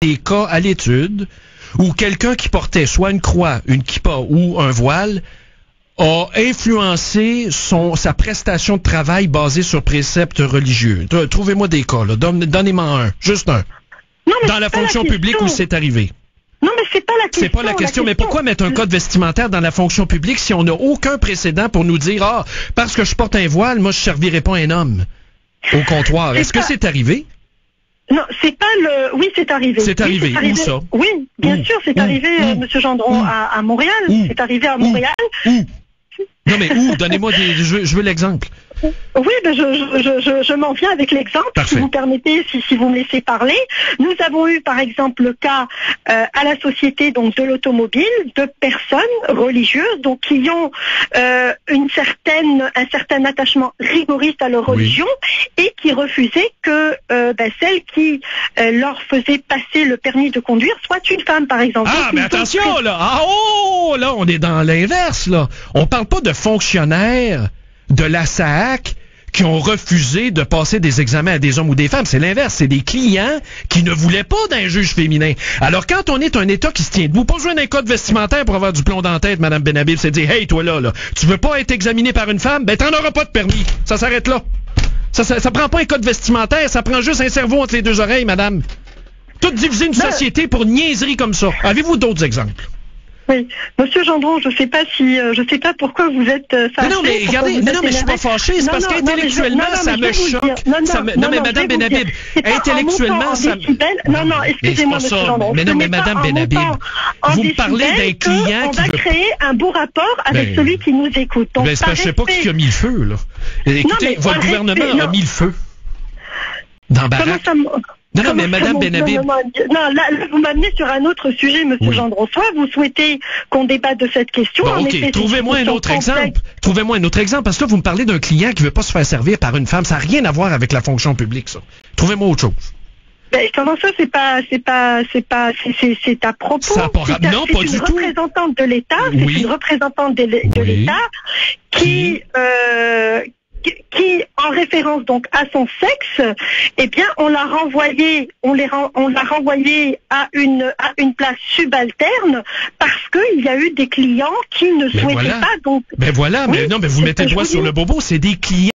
des cas à l'étude où quelqu'un qui portait soit une croix, une kippa ou un voile a influencé sa prestation de travail basée sur préceptes religieux. Trouvez-moi des cas, là. Donnez-moi un. Juste un. Non, dans la fonction publique où c'est arrivé. Non, mais c'est pas la question. C'est pas la question. Mais pourquoi mettre un code vestimentaire dans la fonction publique si on n'a aucun précédent pour nous dire, parce que je porte un voile, moi je servirai pas un homme au comptoir. Est-ce que c'est arrivé? Non, c'est pas le... Oui, c'est arrivé. C'est arrivé. Où ça? Oui, bien sûr, c'est arrivé, Monsieur Gendron, à Montréal. C'est arrivé à Montréal. Non, mais où? Donnez-moi je veux l'exemple. Oui, ben je m'en viens avec l'exemple, si vous permettez, si vous me laissez parler. Nous avons eu, par exemple, le cas à la société donc de l'automobile de personnes religieuses donc qui ont un certain attachement rigoriste à leur religion et qui refusaient que celle qui leur faisait passer le permis de conduire soit une femme, par exemple. Ah, mais attention, là! Là, on est dans l'inverse, là. On parle pas de fonctionnaires de la SAAC qui ont refusé de passer des examens à des hommes ou des femmes. C'est l'inverse. C'est des clients qui ne voulaient pas d'un juge féminin. Alors, quand on est un État qui se tient debout, pas besoin d'un code vestimentaire pour avoir du plomb dans la tête, Mme Benhabib, c'est dire, hey, toi là, tu veux pas être examiné par une femme? Ben, t'en auras pas de permis. Ça s'arrête là. Ça prend pas un code vestimentaire, ça prend juste un cerveau entre les deux oreilles, madame. Tout diviser une société pour une niaiserie comme ça. Avez-vous d'autres exemples? Oui, Monsieur Gendron, je sais pas pourquoi vous êtes fâché. Non, mais regardez, mais je suis pas fâché, c'est parce qu'intellectuellement, ça me choque. Non, mais Madame Benhabib, intellectuellement, ça me... Non, excusez-moi, Monsieur Gendron. Mais non, mais Madame Benhabib, vous me parlez d'un client qui veut... On va créer un beau rapport avec celui qui nous écoute. Ben, je sais pas qui a mis le feu, là. Écoutez, votre gouvernement a mis le feu dans Barack. Non, mais Mme Benhabib... Non, là, vous m'amenez sur un autre sujet, Monsieur Gendron. Soit vous souhaitez qu'on débatte de cette question... Bon, OK, trouvez-moi un autre exemple. Trouvez-moi un autre exemple, parce que là, vous me parlez d'un client qui veut pas se faire servir par une femme. Ça n'a rien à voir avec la fonction publique, ça. Trouvez-moi autre chose. Ben, comment ça, c'est à propos. Non, pas du tout. C'est une représentante de l'État, c'est une représentante de l'État qui, en référence donc à son sexe, eh bien, on l'a renvoyé à une place subalterne parce qu'il y a eu des clients qui ne souhaitaient pas donc. Ben voilà, mais non, mais vous mettez le doigt sur le bobo, c'est des clients